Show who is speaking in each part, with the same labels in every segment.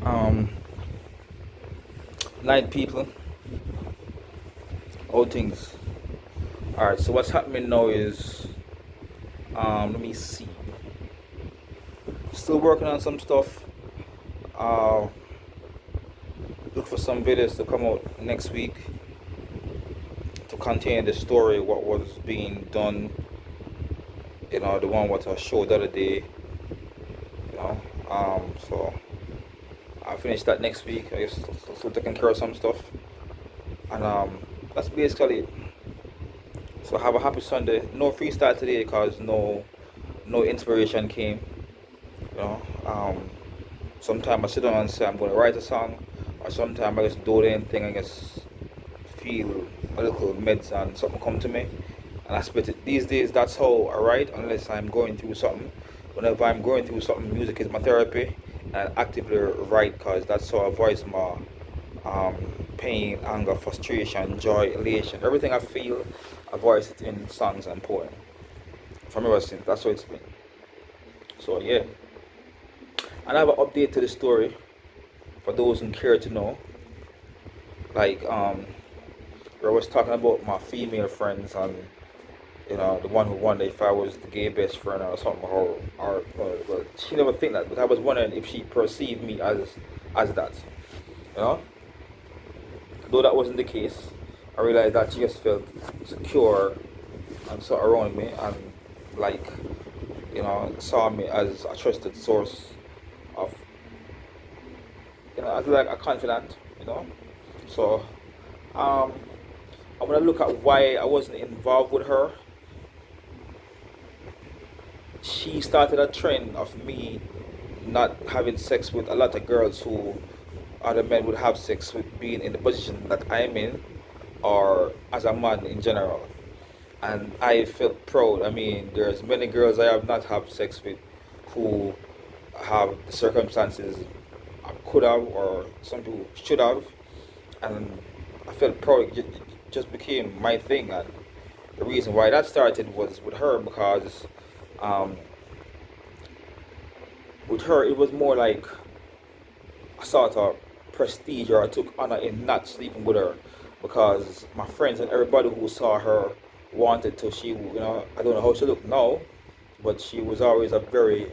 Speaker 1: Um, Night people, all things. All right. So what's happening now is, let me see. Still working on some stuff. Uh, look for some videos to come out next week to contain the story what was being done. The one what I showed the other day. You know. So I'll finish that next week. I guess still taking care of some stuff, and that's basically it. So have a happy Sunday. No freestyle today because no inspiration came. You know, sometimes I sit down and say I'm going to write a song, or sometimes I just do the thing. I just feel a little meds and something come to me, and I spit it. These days, that's how I write, unless I'm going through something. Whenever I'm going through something, music is my therapy, and I actively write because that's how I voice my um, pain, anger, frustration, joy, elation. Everything I feel, I voice it in songs and poems. From ever since, that's how it's been. So yeah, and I have an update to the story for those who care to know. Like I was talking about my female friends and the one who wondered if I was the gay best friend or something, well, she never think that, but I was wondering if she perceived me as that, you know. Though that wasn't the case, I realized that she just felt secure and so around me and like saw me as a trusted source of as like a confidant, So um, I'm gonna look at why I wasn't involved with her. She started a trend of me not having sex with a lot of girls who other men would have sex with, being in the position that I'm in, or as a man in general. And I felt proud. I mean, there's many girls I have not have sex with who have the circumstances I could have or some people should have, and I felt proud. It just became my thing, and the reason why that started was with her because um, with her it was more like a sort of prestige, or I took honor in not sleeping with her because my friends and everybody who saw her wanted to. I don't know how she looked now, but she was always a very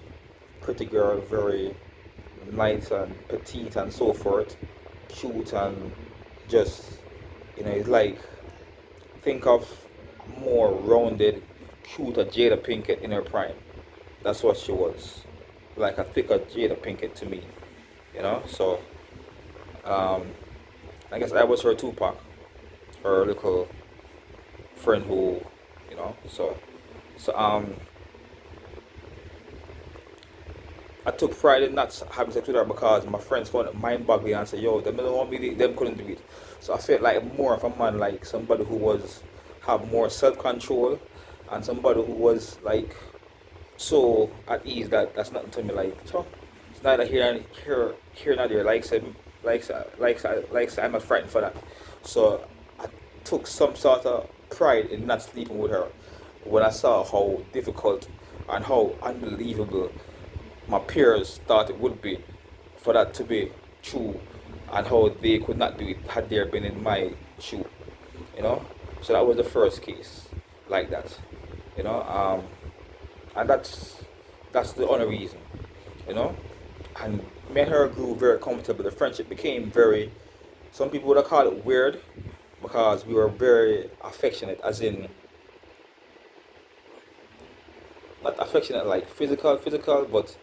Speaker 1: pretty girl, very nice and petite and so forth, cute and just it's like think of more rounded, cuter Jada Pinkett in her prime. That's what she was, like a thicker Jada Pinkett to me, So um, I guess I was her Tupac, her little friend who, so I took pride in not having sex with her because my friends found it mind boggling and said, yo, them don't want me, them couldn't do it. So I felt like more of a man, like somebody who was have more self control and somebody who was like so at ease that that's nothing to me. Like, so it's neither here nor there. I'm not frightened for that. So I took some sort of pride in not sleeping with her when I saw how difficult and how unbelievable my peers thought it would be for that to be true, and how they could not do it had they been in my shoe, you know. So that was the first case like that, you know. And that's the only reason, you know. And me and her grew very comfortable. The friendship became very. Some people would have called it weird because we were very affectionate, as in not affectionate like physical, but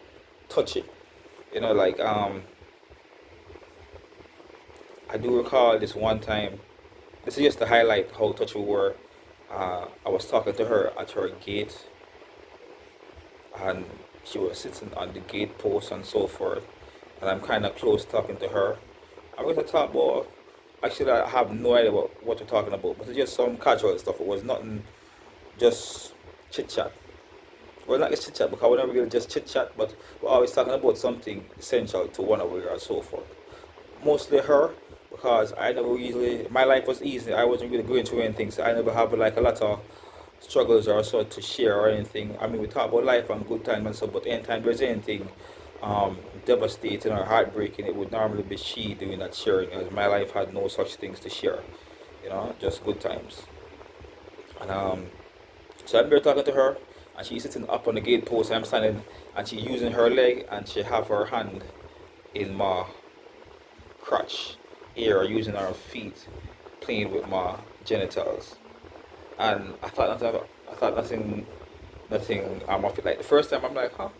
Speaker 1: touchy. Like I do recall this one time. This is just to highlight how touchy we were. I was talking to her at her gate, and she was sitting on the gate post and so forth. And I'm kind of close talking to her. I was going to talk about. Actually, I have no idea what we're talking about, but it's just some casual stuff. It was nothing, just chit chat. Well, not just chit chat because we're never really just chit chat, but we're always talking about something essential to one another and so forth. Mostly her, because I never usually my life was easy. I wasn't really going through anything, so I never have like a lot of struggles or so to share or anything. I mean, we talk about life and good times and stuff, but anytime there's anything devastating or heartbreaking, it would normally be she doing that sharing, as my life had no such things to share, just good times. And so I'm there talking to her, and she's sitting up on the gate post. I'm standing, and she using her leg, and she have her hand in my crotch here, using her feet, playing with my genitals. And I thought nothing. Of it. Like the first time, I'm like, huh?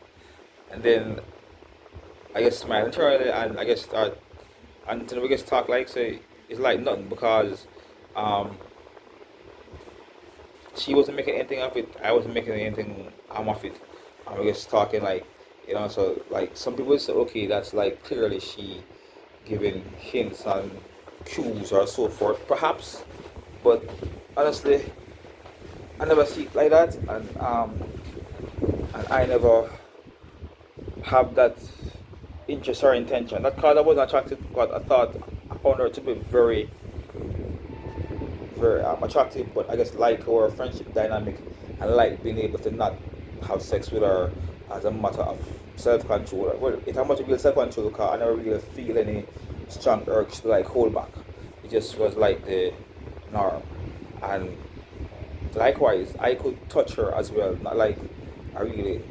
Speaker 1: And then I guess smile internally, and I guess start, and then we just talk like say it's like nothing because um she wasn't making anything of it. I wasn't making anything of it. And we just talking like, so like some people say, okay, that's like clearly she giving hints and cues or so forth, perhaps. But honestly, I never see it like that, and I never have that interest or intention. That cause I wasn't attracted because I found her to be very, very attractive, but I guess like our friendship dynamic and like being able to not have sex with her as a matter of self control. Well, it's a matter of real self control because I never really feel any strong urge to like hold back. It just was like the norm. And likewise, I could touch her as well, not like I really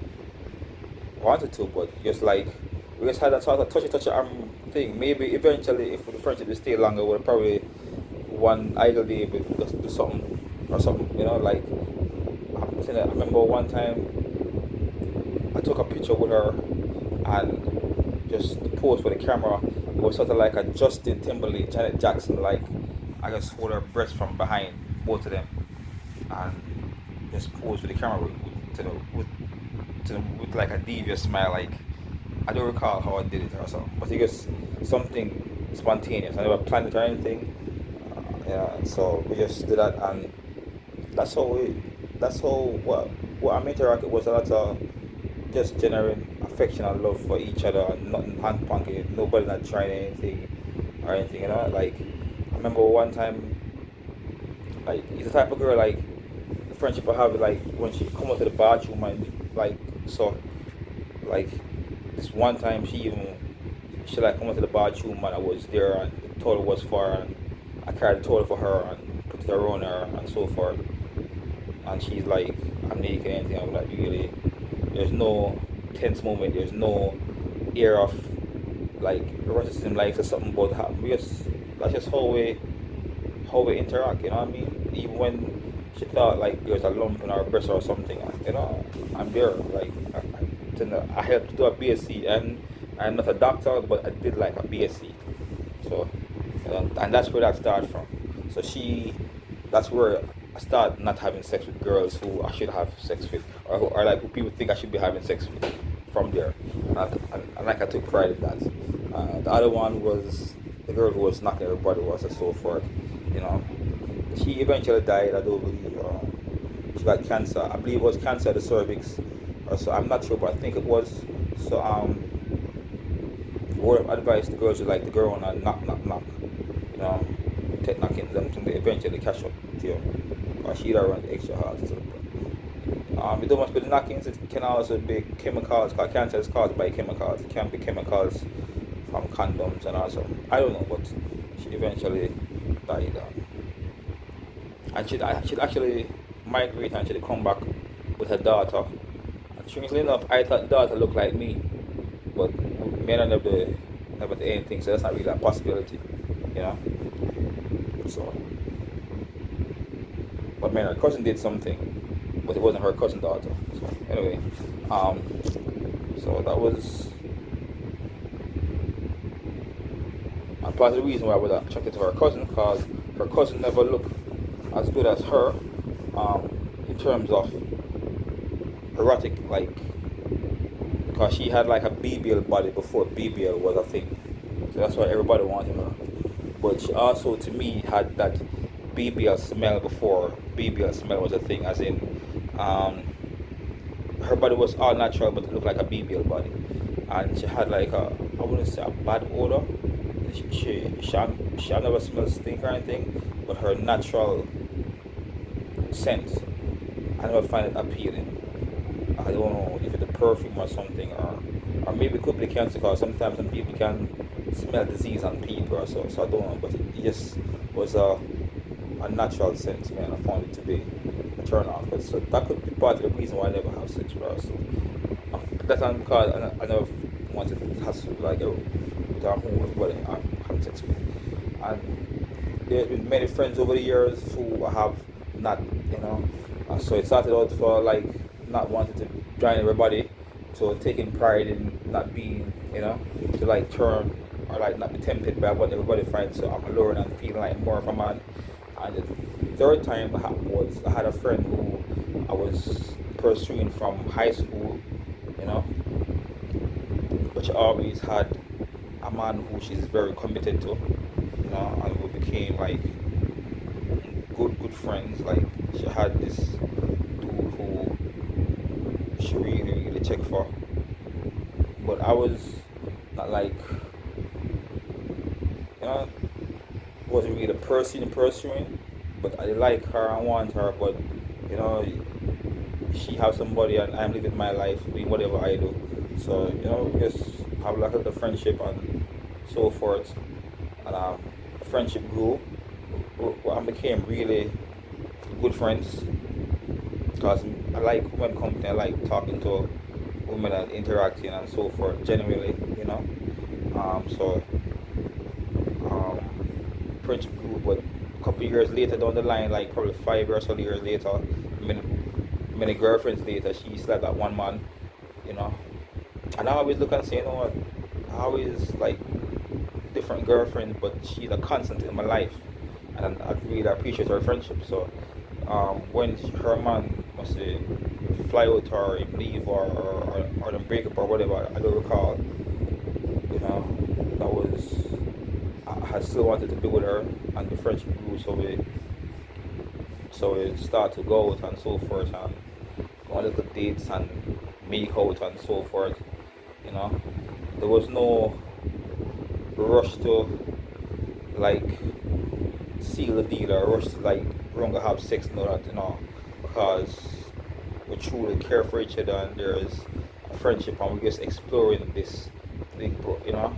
Speaker 1: wanted to, but just like we just had that sort of touchy thing. Maybe eventually, if the friendship is stay longer, we'll probably one idle day we just do something or something. Like I remember one time I took a picture with her and just posed for the camera. It was sort of like a Justin Timberlake, Janet Jackson, like I just hold her breast from behind, both of them, and just pose for the camera with like a devious smile. Like I don't recall how I did it or something, but it was something spontaneous. I never planned it or anything. Yeah, so we just did that, and that's how we. That's how what I interacted was a lot of just genuine affection and love for each other, and nothing hand punky. Nobody not trying anything or anything. Like I remember one time, like he's the type of girl like the friendship I have. Like when she come out to the bathroom and like so, like this one time she like come out to the bathroom and I was there and the toilet was for her and I carried the toilet for her and put it around her and so forth. And she's like, I'm naked and anything. I'm like, really? There's no tense moment. There's no air of like eroticism, like or something about happen. That's just how we interact. You know what I mean? Even when she thought like there was a lump in her breast or something, I'm there. Like I helped to do a BSc, and I'm not a doctor, but I did like a BSc. So, and that's where that started from. So that's where I start not having sex with girls who I should have sex with, or like who people think I should be having sex with. From there, and like I took pride in that. The other one was the girl who was knocking everybody was and so forth. You know, she eventually died. I don't believe she got cancer. I believe it was cancer of the cervix, or so. I'm not sure, but I think it was. So word of advice to girls is like the girl on a knock. You know, take knocking them to eventually catch up to you. Or she'd run extra hard. So, it don't must be the knockings. It can also be chemicals. Cause cancer is caused by chemicals. It can be chemicals from condoms and also I don't know, but she eventually died. And she'd actually migrate and she'd come back with her daughter. And strangely enough, I thought the daughter looked like me, but men are never did anything, so that's not really a possibility, you know. So, but man, her cousin did something, but it wasn't her cousin daughter. So anyway, um, so that was and part of the reason why I was attracted to her cousin, because her cousin never looked as good as her, in terms of erotic, like, because she had like a BBL body before BBL was a thing, so that's why everybody wanted her. But she also, to me, had that BBL smell before BBL smell was a thing, as in, her body was all natural, but it looked like a BBL body, and she had like I wouldn't say a bad odor. She never smelled stink or anything, but her natural scent, I never find it appealing. I don't know if it's a perfume or something, or or maybe it could be cancer because sometimes some people can smell disease on people or so. So I don't know, but it just was a natural sense, man. I found it to be a turn off. But so that could be part of the reason why I never have sex with her. So that's not because I never wanted to have like a with who I'm having sex with. And there's been many friends over the years who I have not, you know. So it started out for like not wanting to join everybody, to taking pride in not being, you know, to like turn or like not be tempted by what everybody finds. So I'm alone and feeling like more of a man. And the third time was I had a friend who I was pursuing from high school, you know, but she always had a man who she's very committed to, you know, and we became like good friends. Like she had this dude who she really checked for, but I was not like, you know, wasn't really pursuing, but I like her and want her, but you know, she have somebody and I'm living my life doing whatever I do. So, you know, just have like a friendship and so forth. And the friendship grew and became really good friends because I like women company, I like talking to women and interacting and so forth, genuinely, you know. So um, friendship grew, but a couple of years later down the line, like probably 5 years or so years later, many, many girlfriends later, she slept at one man, you know. And I always look and say, you know what, I always like different girlfriends, but she's a constant in my life, and I really appreciate her friendship. So when her man must say fly out or leave or them break up or whatever, I don't recall, you know, that was, I had still wanted to be with her, and the friendship grew, so we start to go out and so forth, and go on little dates and make out and so forth, you know. There was no rush to like seal the deal or rush to like we're gonna have sex and all that, you know, because we truly care for each other and there's a friendship and we're just exploring this thing, you know.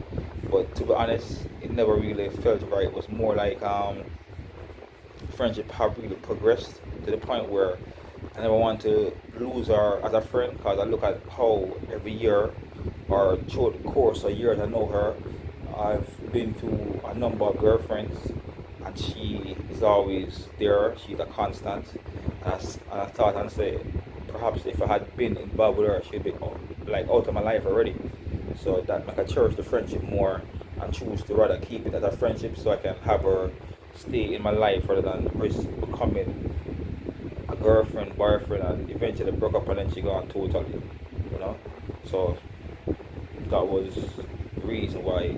Speaker 1: But to be honest, it never really felt right. It was more like friendship have really progressed to the point where I never want to lose her as a friend because I look at how every year or through the course of years I know her, I've been through a number of girlfriends and she is always there. She's a constant. And I thought and say, perhaps if I had been involved with her, she'd be like out of my life already. So that make I cherish the friendship more and choose to rather keep it as a friendship so I can have her stay in my life rather than risk becoming a girlfriend, boyfriend, and eventually broke up and then she gone totally, you know. So that was the reason why.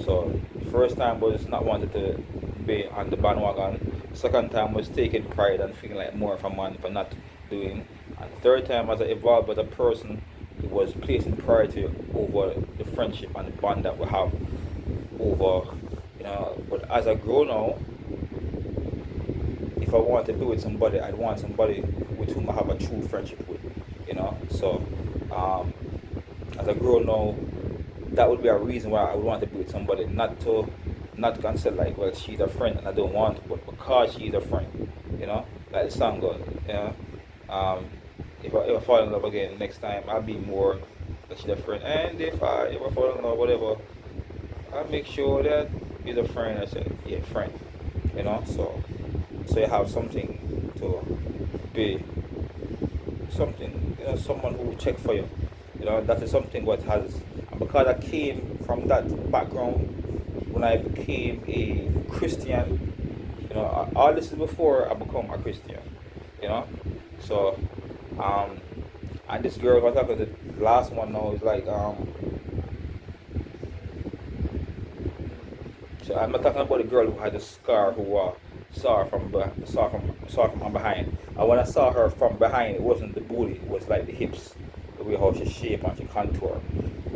Speaker 1: So first time was not wanted to be on the bandwagon. Second time was taking pride and feeling like more of a man for not doing. And third time as I evolved as a person, it was placing priority over the friendship and the bond that we have over, you know. But as I grow now, if I want to be with somebody, I'd want somebody with whom I have a true friendship with, you know. So um, as I grow now, that would be a reason why I would want to be with somebody, not to consider like, well, she's a friend and I don't want to, but because she's a friend, you know, like the song goes, you know. If I fall in love again next time, I'll be more that she's a friend. And if I ever fall in love, whatever, I'll make sure that he's a friend. I say, yeah, friend, you know. So you have something to be, something, you know, someone who will check for you. You know, that is something what has, and because I came from that background, when I became a Christian, you know, all this is before I become a Christian, you know. So, um, and this girl I was talking to, the last one now is like, so I'm not talking about the girl who had a scar who saw her from behind. And when I saw her from behind, it wasn't the booty, it was like the hips, the way how she shape and she contour,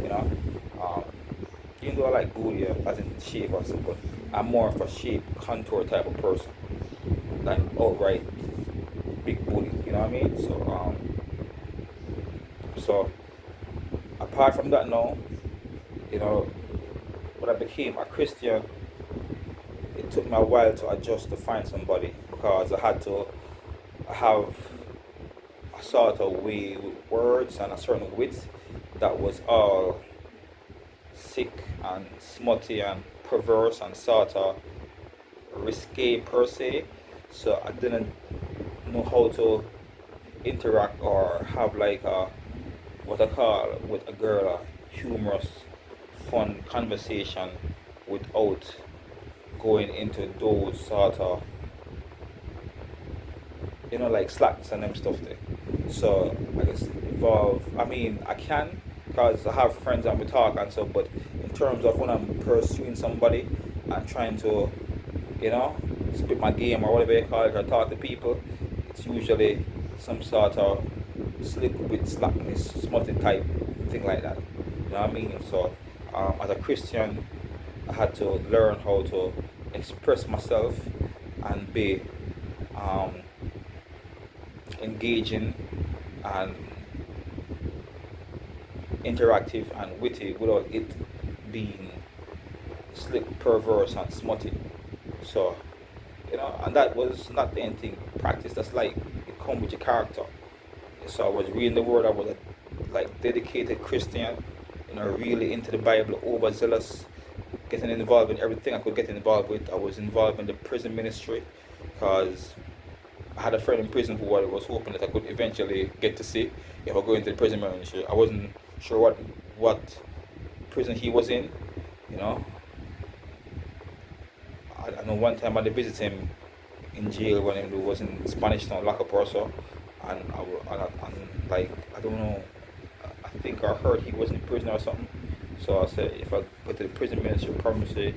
Speaker 1: you know. Um, Even though I like booty as in shape or something, but I'm more of a shape contour type of person than outright big booty. You know what I mean? So a apart from that now, you know, when I became a Christian, it took me a while to adjust to find somebody because I had to have a sort of way with words and a certain wit that was all sick and smutty and perverse and sort of risque per se. So I didn't know how to interact or have like a what I call with a girl a humorous, fun conversation without going into those sort of like slacks and them stuff there. So I guess evolve. I mean, I can because I have friends and we talk and so. But in terms of when I'm pursuing somebody and trying to, you know, spit my game or whatever you call it or talk to people, it's usually some sort of slick with slackness, smutty type thing like that. You know what I mean? So as a Christian, I had to learn how to express myself and be um, engaging and interactive and witty without it being slick, perverse, and smutty. So, and that was not anything practice. That's like it come with your character. So I was reading the word. I was a like dedicated Christian, really into the Bible, overzealous, getting involved in everything I could get involved with. I was involved in the prison ministry because I had a friend in prison who I was hoping that I could eventually get to see if I go into the prison ministry. I wasn't sure what prison he was in. You know, I know one time I did visit him in jail when he was in Spanish Town lockup or so, and and like I don't know, I think I heard he was in prison or something. So I said if I go to the prison ministry, probably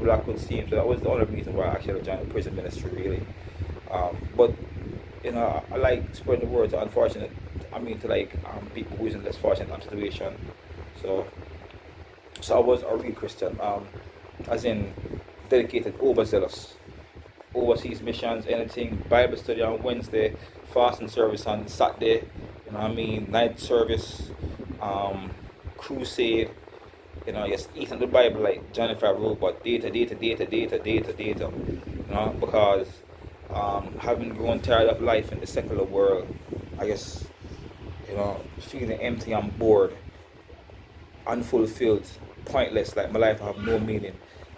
Speaker 1: I could see him. So that was the only reason why I actually joined the prison ministry really. But I like spreading the word to unfortunate. I mean to like people who isn't less fortunate situation. So I was a real Christian. As in dedicated, overzealous. Overseas missions, anything, Bible study on Wednesday, fasting service on Saturday, night service, crusade, just eating the Bible like Jennifer wrote, but data, because having grown tired of life in the secular world, I guess, feeling empty and bored, unfulfilled, pointless, like my life have no meaning.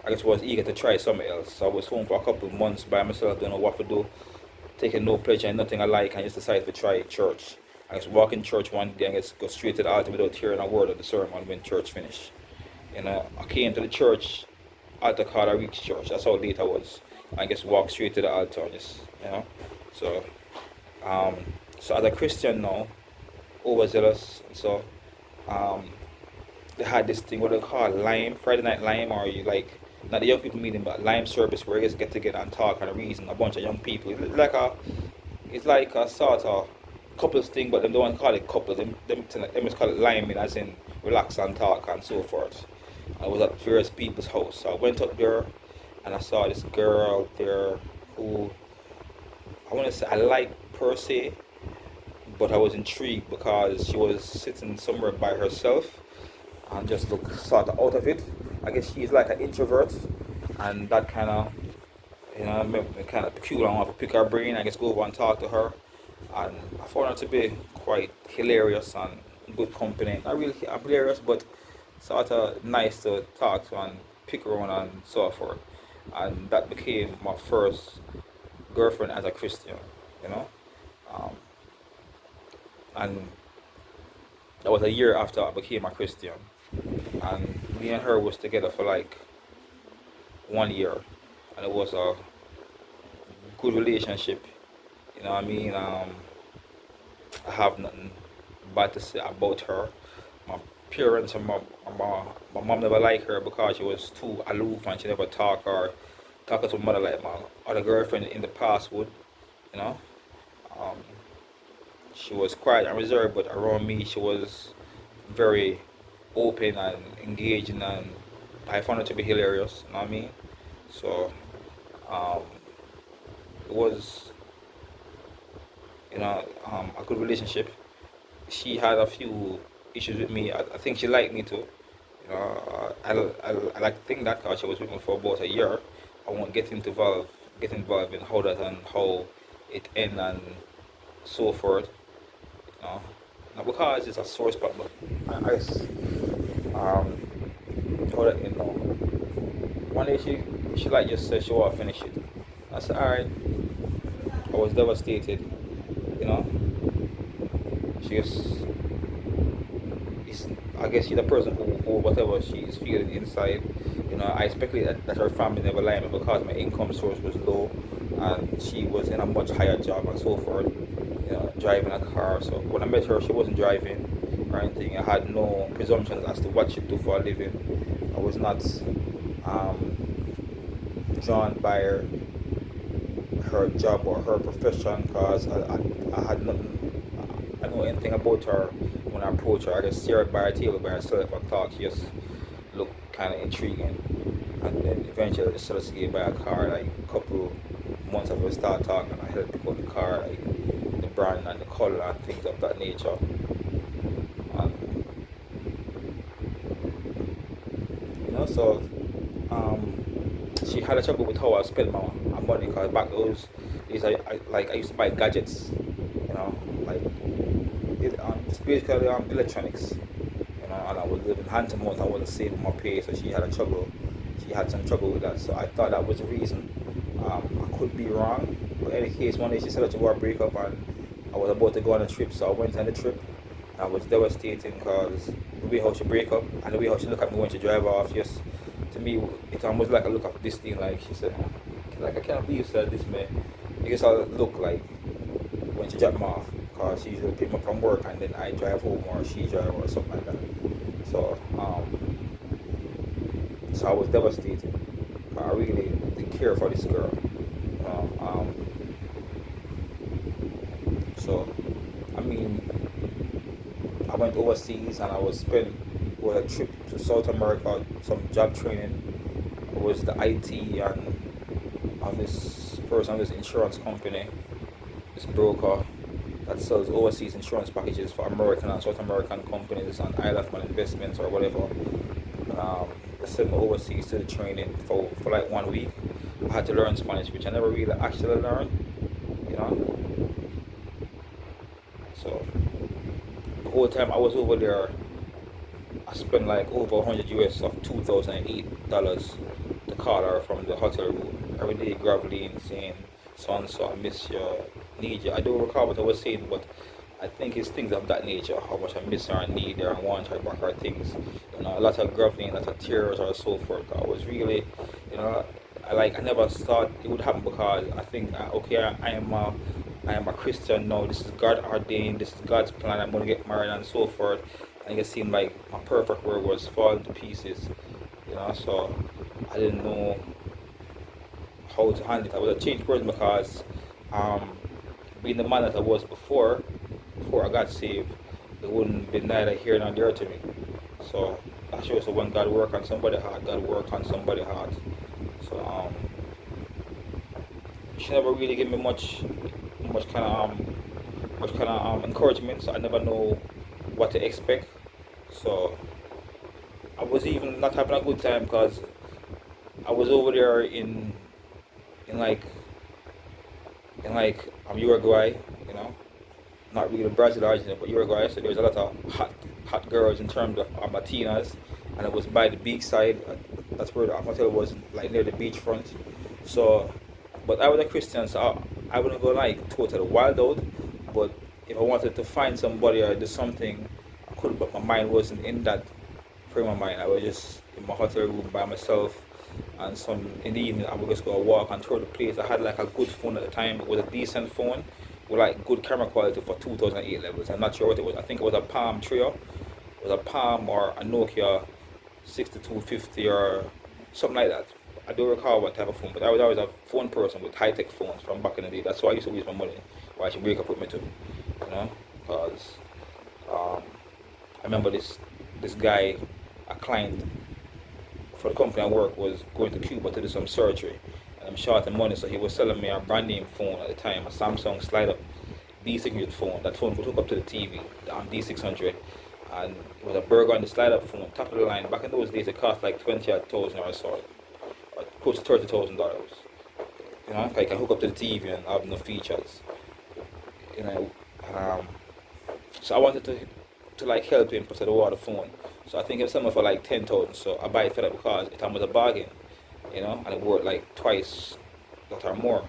Speaker 1: I just was eager to try something else. So I was home for a couple of months by myself, don't know what to do, taking no pleasure in nothing I like, and just decided to try church. I just walk in church one day and just go straight to the altar without hearing a word of the sermon when church finished. I came to the church, altar call, I reached church. That's how late I was. I just walked straight to the altar and just. So, um, so as a Christian now, overzealous, so um, they had this thing what they call Lime, Friday Night Lime, or you like not the young people meeting, but Lime service where you just get together and talk and reason. A bunch of young people. It's like a sort of couples thing, but them don't want to call it couples. Them just call it Lime, as in relax and talk and so forth. I was at various people's house, so I went up there and I saw this girl there who I want to say I like per se, but I was intrigued because she was sitting somewhere by herself and just look sort of out of it. I guess she's like an introvert, and that kind of, kind of peculiar. I want to pick her brain. I just go over and talk to her, and I found her to be quite hilarious and good company. Not really hilarious, but sort of nice to talk to and pick around and so forth. And that became my first girlfriend as a Christian, you know. Um, and that was a year after I became a Christian. And me and her was together for like 1 year, and it was a good relationship. You know what I mean? I have nothing bad to say about her. My parents and my mom never liked her because she was too aloof and she never talk to her mother like my other girlfriend in the past would. You know, um, she was quiet and reserved, but around me she was very open and engaging, and I found her to be hilarious. You know what I mean? So um, it was a good relationship. She had a few issues with me. I think she liked me too. You know, I like to think that because she was with me for about a year. I won't get involved in how that and how it end and so forth. You know, not because it's a sore spot, but I just how that you know. One day she like just said she want to finish it. I said alright. I was devastated. You know, she just is I guess she's the person who whatever she's feeling inside. You know, I expected that her family never lied me because my income source was low and she was in a much higher job and so forth. You know, driving a car. So when I met her, she wasn't driving or anything. I had no presumptions as to what she do for a living. I was not drawn by her job or her profession because I had nothing. I know anything about her when I approach her. I just see her by her table by herself and talk. She just looked kind of intriguing. And then eventually I just started to get by a car like a couple months after we start talking. I helped pick out the car, like the brand and the color and things of that nature. And you know, so she had a trouble with how I spent my money because back those days I used to buy gadgets, you know, like it's basically electronics, you know, and I was living hand to mouth. I wasn't saving my pay, so she had a trouble. She had some trouble with that, so I thought that was the reason. I could be wrong, but in any case, one day she said that she wanted to break up, and I was about to go on a trip, so I went on the trip. And I was devastating because the way how she break up and the way how she look at me when she drive off, just to me, it almost like a look of disdain. Like she said, like I can't believe you said this, man. I guess I look like when she dropped me off, cause she usually pick me up from work and then I drive home or she drive or something like that. So so I was devastated. I really didn't care for this girl. You know, so I mean, I went overseas and I was spent was a trip to South America, some job training. It was the IT and of this person, of this insurance company, this broker that sells overseas insurance packages for American and South American companies and Isle of Man investments or whatever. They sent me overseas to the training for like 1 week. I had to learn Spanish, which I never really actually learned, you know. So the whole time I was over there, I spent like over 100 US of $2008 to call her from the hotel room. Every day groveling, saying, son, so I miss you, need you. I don't recall what I was saying, but I think it's things of that nature, how much I miss her and need her and want her back her things. You know, a lot of groveling, a lot of tears or so forth. I was really, you know, I never thought it would happen because I think, okay, I am a Christian now. This is God ordained. This is God's plan. I'm going to get married and so forth. And it seemed like my perfect world was falling to pieces, you know. So I didn't know how to handle it. I was a changed person because um, being the man that I was before I got saved, it wouldn't be neither here nor there to me. So that shows that when God work on somebody's heart, God work on somebody's heart. So she never really gave me much kind of encouragement. So I never know what to expect. So I was even not having a good time because I was over there in like Uruguay, you know, not really Brazil or Argentina, but Uruguay. So there was a lot of hot girls in terms of Latinas, and it was by the beach side. That's where the hotel was, like near the beachfront. So, but I was a Christian, so I wouldn't go like totally wild out. But if I wanted to find somebody or do something, I could. But my mind wasn't in that frame of mind. I was just in my hotel room by myself. And some in the evening, I would just go walk and tour the place. I had like a good phone at the time. It was a decent phone with like good camera quality for 2008 levels. I'm not sure what it was. I think it was a Palm Trio. It was a Palm or a Nokia 6250 or something like that. I don't recall what type of phone, but I was always a phone person with high tech phones from back in the day. That's why I used to waste my money. Why I should break up with me too, you know? Because um, I remember this guy, a client for the company I work, was going to Cuba to do some surgery. And I'm short on money, so he was selling me a brand name phone at the time, a Samsung slide up D600 phone. That phone could hook up to the TV, the D600. and it was a Burgundy slide-up phone, top of the line. Back in those days, it cost like 20,000 or so, or close to $30,000. You know, like I can hook up to the TV and have no features. You know, um, so I wanted to like help him put the water phone. So I think it was something for like 10,000. So I buy it for that because it was a bargain. You know, and it worth like twice that or more.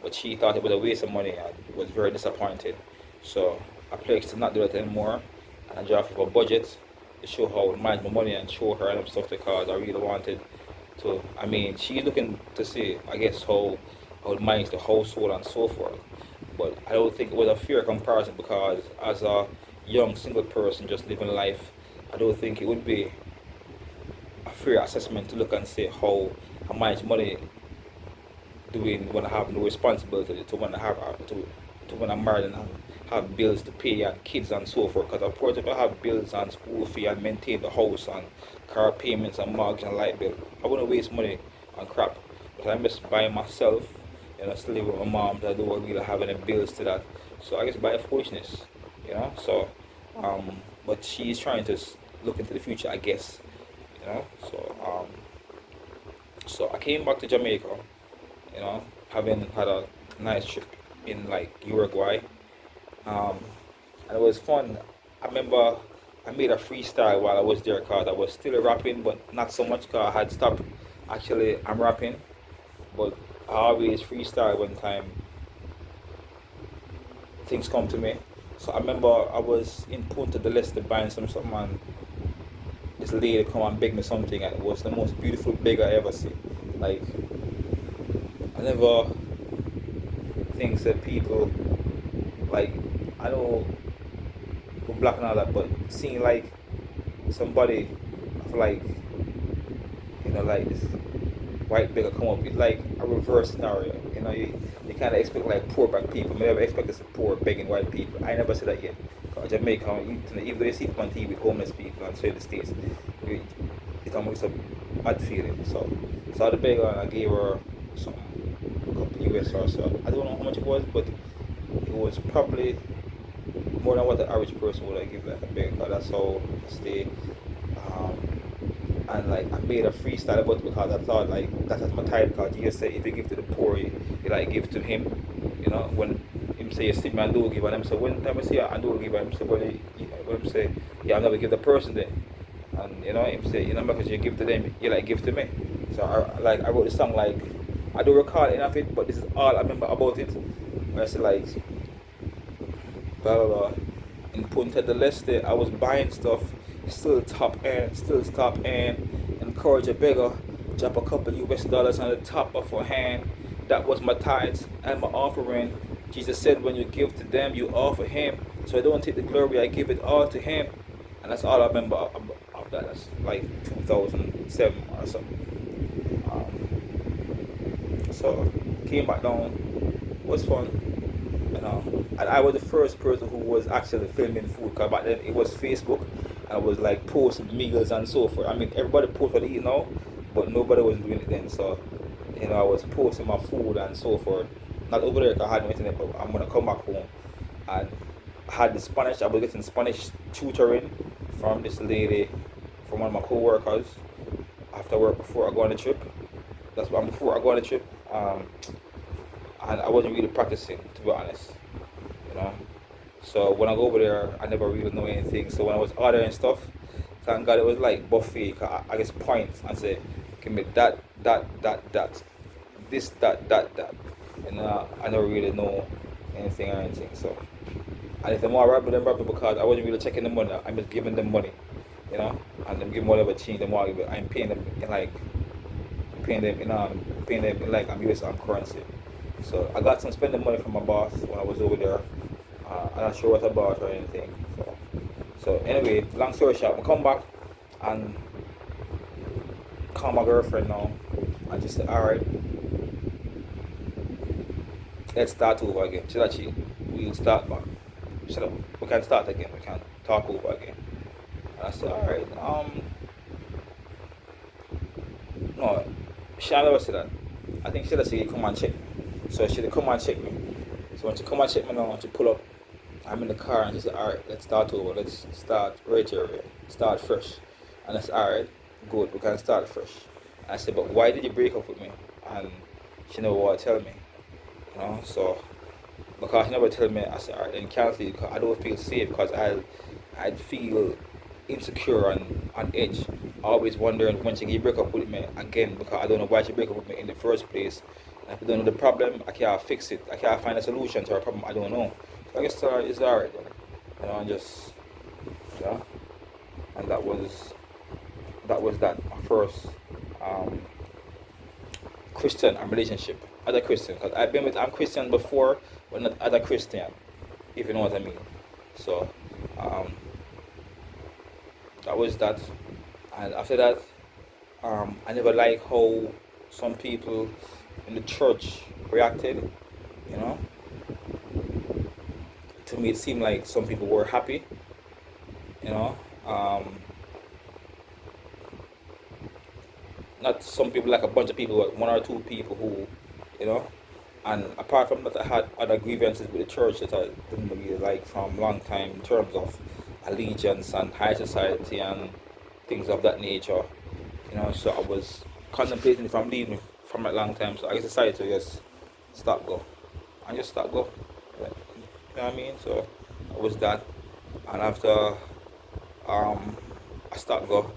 Speaker 1: But she thought it was a waste of money and was very disappointed. So I pledged to not do that anymore, and I drafted a budget to show how I would manage my money and show her and stuff because I really wanted to. I mean, she's looking to see, I guess, how I would manage the household and so forth. But I don't think it was a fair comparison because as a young single person just living life, I don't think it would be a fair assessment to look and say how I manage money doing when I have no responsibility to when I have to when I'm married and have bills to pay and kids and so forth. Because of course, if I have bills and school fee and maintain the house and car payments and mortgage and light bill, I wouldn't waste money on crap. But I miss buying myself, you know, still live with my mom. That I don't really have any bills to that. So I guess by foolishness, you know. So, but she's trying to look into the future, I guess, you know. So I came back to Jamaica, you know, having had a nice trip in like Uruguay. Um, and it was fun. I remember I made a freestyle while I was there because I was still rapping, but not so much because I had stopped. Actually, I'm rapping, but I always freestyle when time things come to me. So I remember I was in Punta del Este buying something and this lady come and beg me something and it was the most beautiful beg I ever see. Like I never think that people like I know we're black and all that, but seeing like somebody of like like this white beggar come up, it's like a reverse scenario. You know, you kind of expect like poor black people. You never expect to see poor begging white people. I never said that yet. Cause Jamaica, even though you see on TV homeless people and say the states, it almost a bad feeling. So I had a beggar and I gave her some couple US or so. I don't know how much it was, but it was probably more than what the average person would have given like a beggar. Cause that's how I stay. Um, and like I made a freestyle about it because I thought like that was my type because Jesus said if you give to the poor you like give to him, you know, when him say you see me and do give and him say when time I see I do give and him say when him say yeah I'll never give the person then and you know him say you know because you give to them you like give to me. So I wrote the song like I don't recall any of it but this is all I remember about it where I said like blah blah blah in Punta del Este I was buying stuff still top end, encourage a beggar, drop a couple US dollars on the top of her hand. That was my tithes and my offering. Jesus said when you give to them, you offer him. So I don't take the glory, I give it all to him. And that's all I remember of that. That's like 2007 or something. So came back down, was fun. And I was the first person who was actually filming food because back then it was Facebook. I was like posting meals and so forth. I mean, everybody posts what they eat now, but nobody was doing it then. So, you know, I was posting my food and so forth. Not over there because I had no internet, but I'm gonna come back home. And I had the Spanish. I was getting Spanish tutoring from this lady, from one of my co-workers after work before I go on the trip. That's why before I go on the trip. And I wasn't really practicing, to be honest. You know. So when I go over there, I never really know anything. So when I was ordering stuff, thank God it was like buffet. I just point and say, give me that, this, that. And I never really know anything or anything. So, and if the more I rapid because I wasn't really checking the money. I'm just giving them money, you know, and I'm giving whatever change the more I give it. I'm paying them in like, paying them in like US currency. So I got some spending money from my boss when I was over there. I'm not sure what I bought or anything. So anyway, long story short, I come back and call my girlfriend now. I just said, alright, let's start over again. She said, we'll start back. She said, we can start again. We can talk over again. And I said, alright. No, she never said that. I think she said, come and check me. So she come and check me. So when she come and check me now, she pull up. I'm in the car and she said, all right, let's start over. Let's start right here, start fresh. And I said, all right, good, we can start fresh. I said, but why did you break up with me? And she never want to tell me, So because she never tell me, I said, all right, then cancel it because I don't feel safe because I'd feel insecure and on edge, always wondering when she can break up with me again because I don't know why she break up with me in the first place. And if I don't know the problem, I can't fix it. I can't find a solution to a problem I don't know. So I guess it's alright, and just yeah, and that was that my first um, Christian relationship as a Christian because I'm Christian before, but not as a Christian, if you know what I mean. So um, that was that, and after that, I never like how some people in the church reacted. You know, to me it seemed like some people were happy. You know, not some people like a bunch of people, but one or two people who, you know. And apart from that, I had other grievances with the church that I didn't really like from long time in terms of allegiance and high society and things of that nature. So I was contemplating if I'm leaving from a long time. So I decided to just stop go and just stop go. Like, you know what I mean? So I was that, and after um I stopped go.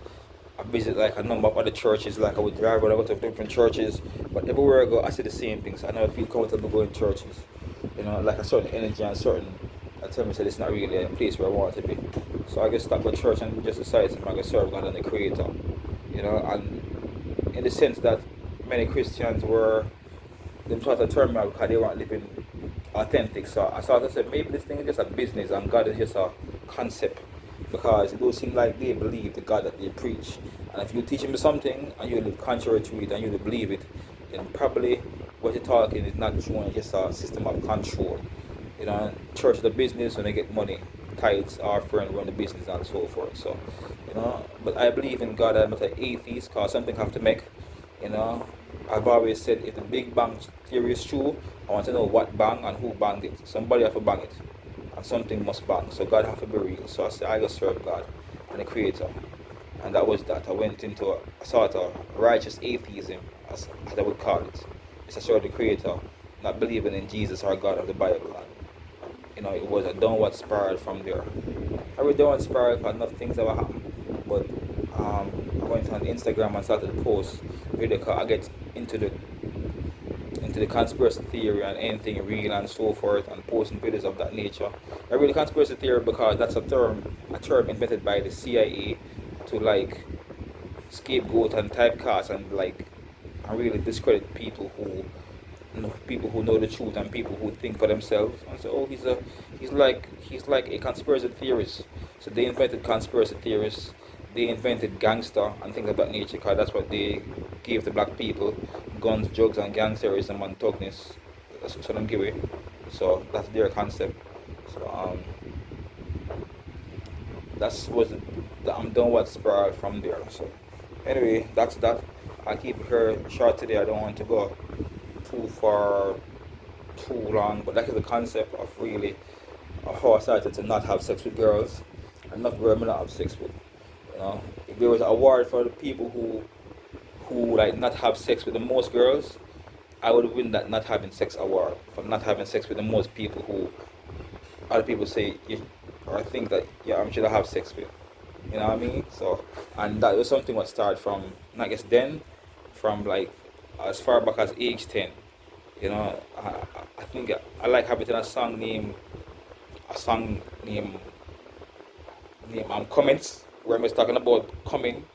Speaker 1: I visit like a number of other churches, like I would drive around, I go to different churches, but everywhere I go, I see the same things. I never feel comfortable going to churches. Like a certain energy and certain, I tell myself it's not really a place where I want to be. So I just stopped at church and just decided to go serve God and the Creator. And in the sense that many Christians were, them sort of turned me out because they weren't living authentic. So I started to say maybe this thing is just a business and God is just a concept because it don't seem like they believe the God that they preach. And if you teach them something and you live contrary to it and you believe it, then probably what you're talking is not true and just a system of control. Church is a business when they get money, tithes, offering, run the business and so forth. So, but I believe in God. I'm not an atheist because something have to make. You know, I've always said if the Big Bang theory is true, I want to know what bang and who banged it. Somebody have to bang it, and something must bang. So God have to be real. So I said I just serve God and the Creator, and that was that. I went into a sort of righteous atheism, as I would call it. It's a sort of the Creator, not believing in Jesus or God of the Bible. And, it was a downward spiral from there. I was downward spiral because enough things ever happened, but I went on Instagram and started to post video because I get into the conspiracy theory and anything real and so forth and posting videos of that nature. I really conspiracy theory because that's a term invented by the CIA to like scapegoat and typecast and really discredit people who know the truth and people who think for themselves and say, oh, he's like a conspiracy theorist. So they invented conspiracy theorists. They invented gangster and things of that nature because that's what they gave the black people: guns, drugs, and gangsterism and toughness. That's what them give it. So that's their concept. So that's was I'm done with spiral from there. So anyway, that's that. I keep her short today. I don't want to go too far, too long, but that is the concept of really how I started to not have sex with girls and not girls not have sex with. If there was an award for the people who like not have sex with the most girls, I would win that not having sex award for not having sex with the most people who other people say or think that I should have sex with. You know what I mean? So, and that was something what started from, I guess then, from like as far back as age 10. I think I like having a song named Comments, where I was talking about coming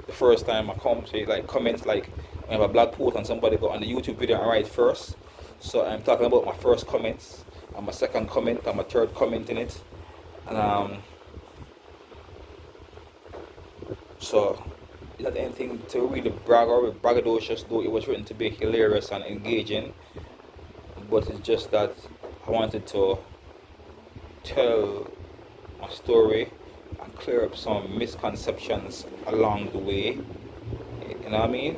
Speaker 1: the first time I come, say like comments, like I have a blog post and somebody go on the YouTube video and write first. So I'm talking about my first comments and my second comment and my third comment in it. And so it's not anything to really brag or braggadocious, though it was written to be hilarious and engaging. But it's just that I wanted to tell my story and clear up some misconceptions along the way. You know what I mean?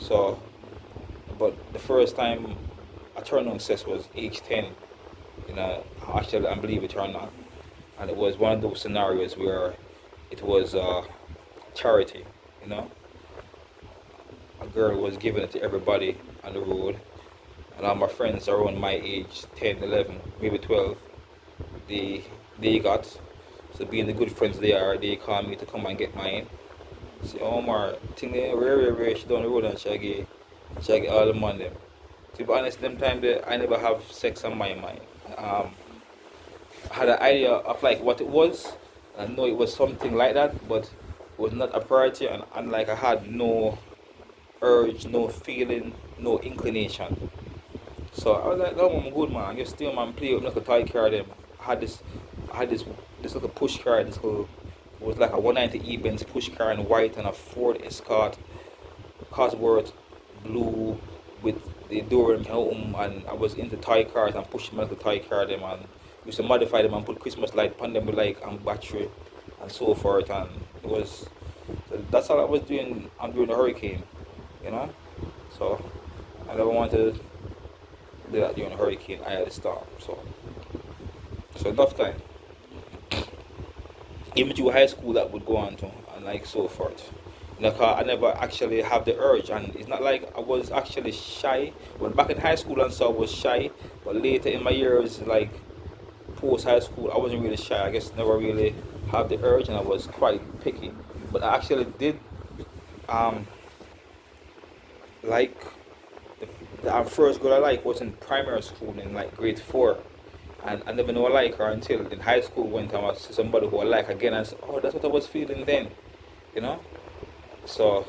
Speaker 1: So, but the first time I turned on sex was age 10. actually, and believe it or not. And it was one of those scenarios where it was charity, you know. A girl was giving it to everybody on the road, and all my friends around my age, 10, 11, maybe 12, they they got. So being the good friends they are, they call me to come and get mine. Say, Omar, thing they rare, she down the road and she get all the money. Them. To be honest, them time I never have sex on my mind. Um, I had an idea of like what it was. I know it was something like that, but it was not a priority, and like I had no urge, no feeling, no inclination. So I was like, no, I'm good, man. I just still, man, play with little toy car. Them. I had this little push car. This little, it was like a 190 E-Benz push car in white and a Ford Escort, Cosworth blue with the door and home. And I was into toy cars and pushing my little toy car. Them and used to modify them and put Christmas light on them with like and battery and so forth. And it was, so that's all I was doing. I'm doing the hurricane, you know. So I never wanted to do that during a hurricane. I had a storm. So enough time. Even through high school, that would go on to, and like so forth. You know, 'cause I never actually have the urge, and it's not like I was actually shy. When back in high school and so I was shy, but later in my years, like post high school, I wasn't really shy. I guess never really had the urge, and I was quite picky. But I actually did um like the first girl I like was in primary school in like grade 4. And I never know I like her until in high school one time I see somebody who I like again and I said, oh, that's what I was feeling then, you know? So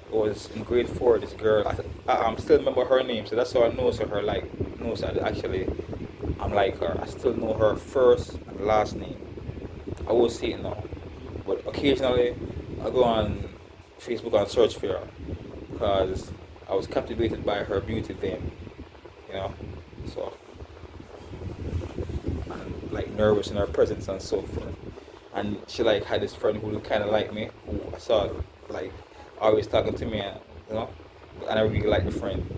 Speaker 1: it was in grade 4, this girl, I still remember her name, so that's how I know so her like, knows that actually I'm like her. I still know her first and last name. I will see it now. But occasionally I go on Facebook and search for her because I was captivated by her beauty then, you know? So and like nervous in her presence and so forth. And she like had this friend who kind of like me, who I saw like always talking to me, and, you know, and I really like the friend,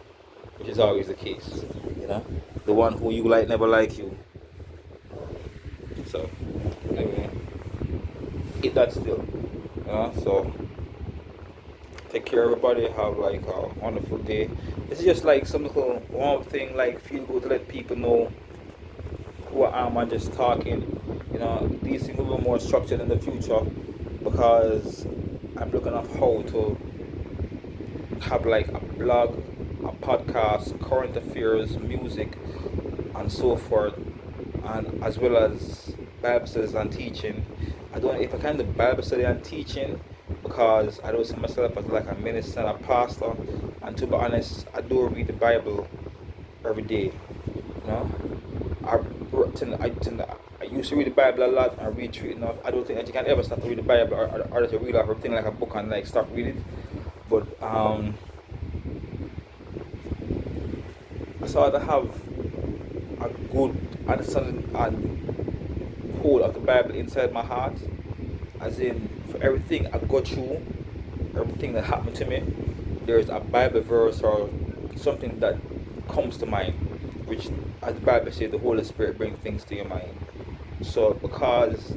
Speaker 1: which is always the case, you know, the one who you like never like you. So I mean, eat that still, you know. So take care, everybody. Have like a wonderful day. This is just like some little warm thing, like feel good to let people know who I am and just talking. You know, these things will be more structured in the future because I'm looking at how to have like a blog, a podcast, current affairs, music, and so forth, and as well as Bible studies and teaching. I don't if I can do Bible study and teaching because I don't see myself as like a minister and a pastor, and to be honest, I do read the Bible every day. You know, I used to read the Bible a lot and read through it enough. I don't think that you can ever start to read the Bible or to read everything like a book and like stop reading. But I sort of have a good understanding and hold of the Bible inside my heart. As in, for everything I go through, everything that happened to me, there's a Bible verse or something that comes to mind, which, as the Bible says, the Holy Spirit brings things to your mind. So, because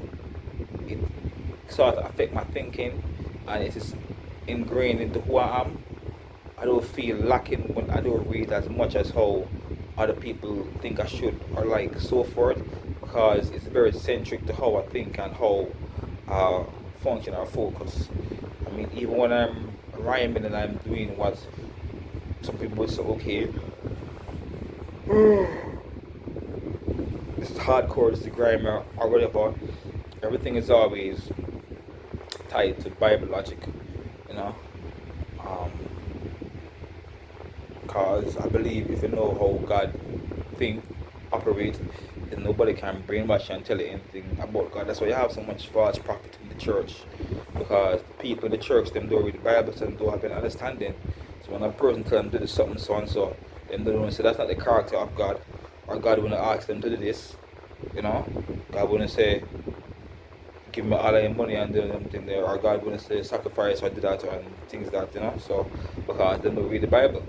Speaker 1: it sort of affect my thinking and it is ingrained into who I am, I don't feel lacking when I don't read as much as how other people think I should or like so forth, because it's very centric to how I think and how I function or focus. I mean, even when I'm rhyming and I'm doing what some people would say, okay, this is hardcore, this is grammar or whatever, everything is always tied to Bible logic, you know. Um, Because I believe if you know how God think, operate, then nobody can brainwash you and tell you anything about God. That's why you have so much false prophet in the church. Because people in the church, them don't read the Bible, so they don't have an understanding. So when a person tells them to do something so and so, then they don't say that's not the character of God. Or God wouldn't ask them to do this. You know? God wouldn't say, give me all of your money and do something there. Or God wouldn't say sacrifice or do that and things that, you know. So because they don't read the Bible.